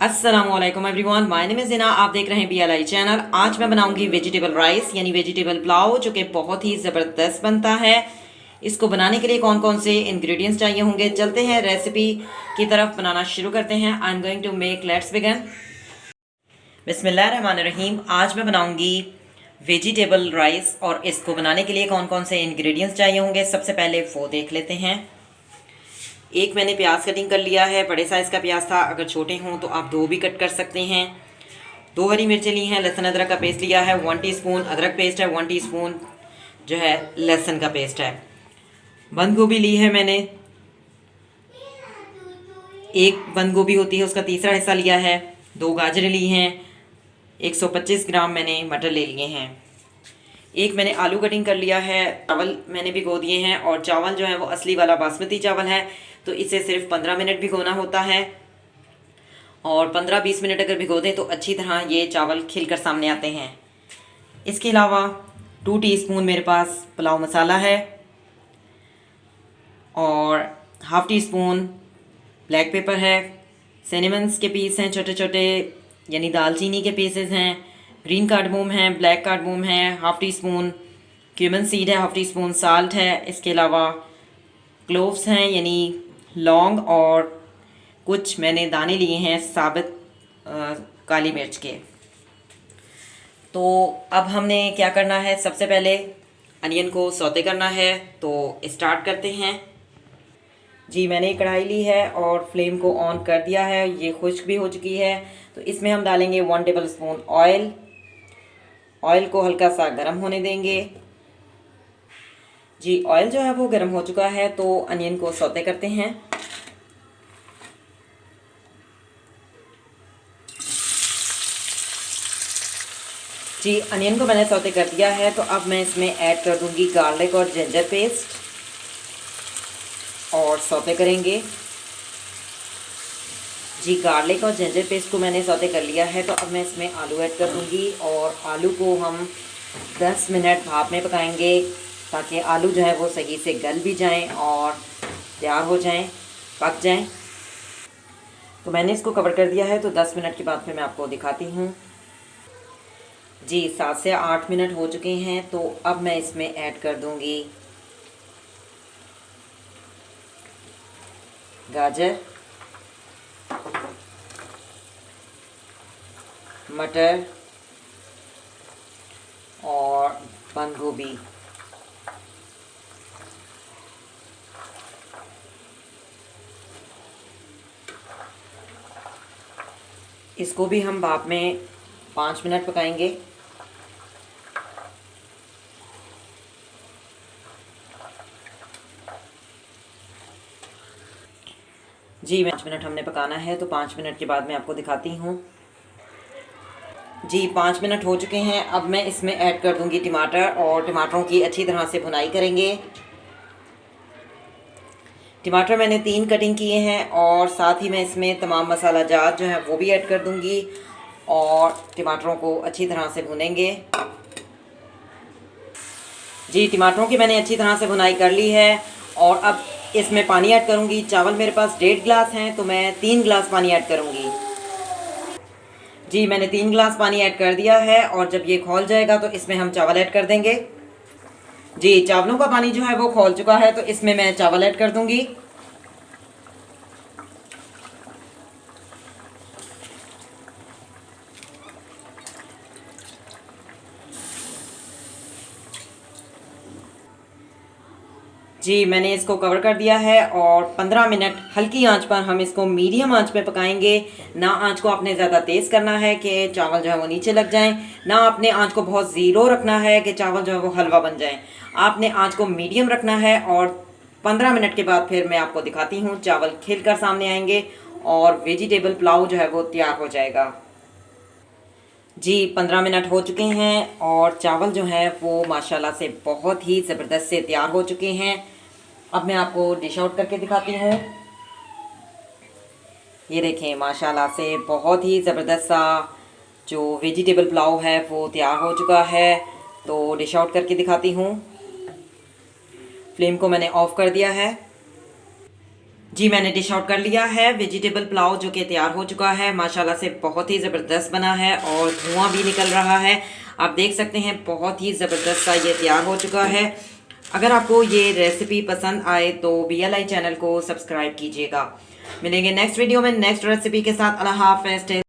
अस्सलामुअलैकुम everyone, my name is ज़िना। आप देख रहे हैं BLI चैनल। आज मैं बनाऊंगी वेजिटेबल राइस यानी वेजिटेबल पुलाव, जो कि बहुत ही ज़बरदस्त बनता है। इसको बनाने के लिए कौन कौन से इंग्रेडिएंट्स चाहिए होंगे, चलते हैं रेसिपी की तरफ, बनाना शुरू करते हैं। I am going to make, let's begin. बिस्मिल्लाहिर्रहमानिर्रहीम। आज मैं बनाऊंगी वेजिटेबल राइस और इसको बनाने के लिए कौन कौन से इंग्रेडिएंट्स चाहिए होंगे, सबसे पहले वो देख लेते हैं। एक मैंने प्याज कटिंग कर लिया है, बड़े साइज़ का प्याज था, अगर छोटे हों तो आप दो भी कट कर सकते हैं। दो हरी मिर्चें ली हैं, लहसुन अदरक का पेस्ट लिया है, 1 टीस्पून अदरक पेस्ट है, 1 टीस्पून जो है लहसुन का पेस्ट है। बंद गोभी ली है मैंने, एक बंद गोभी होती है उसका तीसरा हिस्सा लिया है। 2 गाजरें ली हैं, 125 ग्राम मैंने मटर ले लिए हैं। एक मैंने आलू कटिंग कर लिया है। चावल मैंने भिगो दिए हैं, और चावल जो है वो असली वाला बासमती चावल है, तो इसे सिर्फ 15 मिनट भिगोना होता है। और 15-20 मिनट अगर भिगो दें तो अच्छी तरह ये चावल खिलकर सामने आते हैं। इसके अलावा 2 टीस्पून मेरे पास पुलाव मसाला है, और half tea spoon black pepper है। सिनेमन्स के पीस हैं छोटे छोटे, यानी दालचीनी के पीसेस हैं। ग्रीन कार्डमोम है, ब्लैक कार्डमोम है, half tea spoon cumin seed है, हाफ़ टी स्पून साल्ट है। इसके अलावा क्लोव्स हैं यानी लौंग, और कुछ मैंने दाने लिए हैं साबित काली मिर्च के। तो अब हमने क्या करना है, सबसे पहले अनियन को सौते करना है, तो स्टार्ट करते हैं। जी, मैंने कढ़ाई ली है और फ्लेम को ऑन कर दिया है, ये खुश्क भी हो चुकी है। तो इसमें हम डालेंगे 1 टेबल स्पून ऑयल। ऑयल को हल्का सा गर्म होने देंगे। जी, ऑयल जो है वो गर्म हो चुका है, तो अनियन को सौते करते हैं। जी, अनियन को मैंने सौते कर दिया है, तो अब मैं इसमें ऐड कर दूंगी गार्लिक और जिंजर पेस्ट, और सौते करेंगे। जी, गार्लिक और जिंजर पेस्ट को मैंने सौते कर लिया है, तो अब मैं इसमें आलू ऐड कर दूंगी, और आलू को हम 10 मिनट भाप में पकाएंगे, ताकि आलू जो है वो सही से गल भी जाएं और तैयार हो जाएं, पक जाएं। तो मैंने इसको कवर कर दिया है, तो 10 मिनट के बाद फिर मैं आपको दिखाती हूँ। जी, 7 से 8 मिनट हो चुके हैं, तो अब मैं इसमें ऐड कर दूंगी गाजर, मटर और बंद गोभी। इसको भी हम भाप में 5 मिनट पकाएंगे। जी, 5 मिनट हमने पकाना है, तो 5 मिनट के बाद मैं आपको दिखाती हूँ। जी, 5 मिनट हो चुके हैं। अब मैं इसमें ऐड कर दूंगी टमाटर, और टमाटरों की अच्छी तरह से भुनाई करेंगे। टमाटर मैंने 3 कटिंग किए हैं, और साथ ही मैं इसमें तमाम मसाला जात जो है वो भी ऐड कर दूंगी, और टमाटरों को अच्छी तरह से भुनेंगे। जी, टमाटरों की मैंने अच्छी तरह से भुनाई कर ली है, और अब इसमें पानी ऐड करूंगी। चावल मेरे पास 1.5 गिलास हैं, तो मैं 3 गिलास पानी ऐड करूंगी। जी, मैंने 3 गिलास पानी ऐड कर दिया है, और जब ये खौल जाएगा तो इसमें हम चावल ऐड कर देंगे। जी, चावलों का पानी जो है वो खौल चुका है, तो इसमें मैं चावल ऐड कर दूंगी। जी, मैंने इसको कवर कर दिया है, और 15 मिनट हल्की आंच पर हम इसको मीडियम आंच पे पकाएंगे। ना आंच को आपने ज़्यादा तेज़ करना है कि चावल जो है वो नीचे लग जाएं, ना आपने आंच को बहुत ज़ीरो रखना है कि चावल जो है वो हलवा बन जाएं। आपने आंच को मीडियम रखना है, और 15 मिनट के बाद फिर मैं आपको दिखाती हूँ। चावल खिल कर सामने आएंगे, और वेजिटेबल पुलाव जो है वो तैयार हो जाएगा। जी, 15 मिनट हो चुके हैं, और चावल जो है वो माशाल्लाह से बहुत ही ज़बरदस्त से तैयार हो चुके हैं। अब मैं आपको डिश आउट करके दिखाती हूँ। ये देखें, माशाल्लाह से बहुत ही ज़बरदस्त सा जो वेजिटेबल पुलाव है वो तैयार हो चुका है। तो डिश आउट करके दिखाती हूँ। फ्लेम को मैंने ऑफ़ कर दिया है। जी मैंने डिश आउट कर लिया है। वेजिटेबल पुलाव जो कि तैयार हो चुका है, माशाल्लाह से बहुत ही ज़बरदस्त बना है और धुआं भी निकल रहा है। आप देख सकते हैं बहुत ही ज़बरदस्त सा ये तैयार हो चुका है। अगर आपको ये रेसिपी पसंद आए तो BLI चैनल को सब्सक्राइब कीजिएगा। मिलेंगे नेक्स्ट वीडियो में नेक्स्ट रेसिपी के साथ। अल्लाह हाफ़िज़।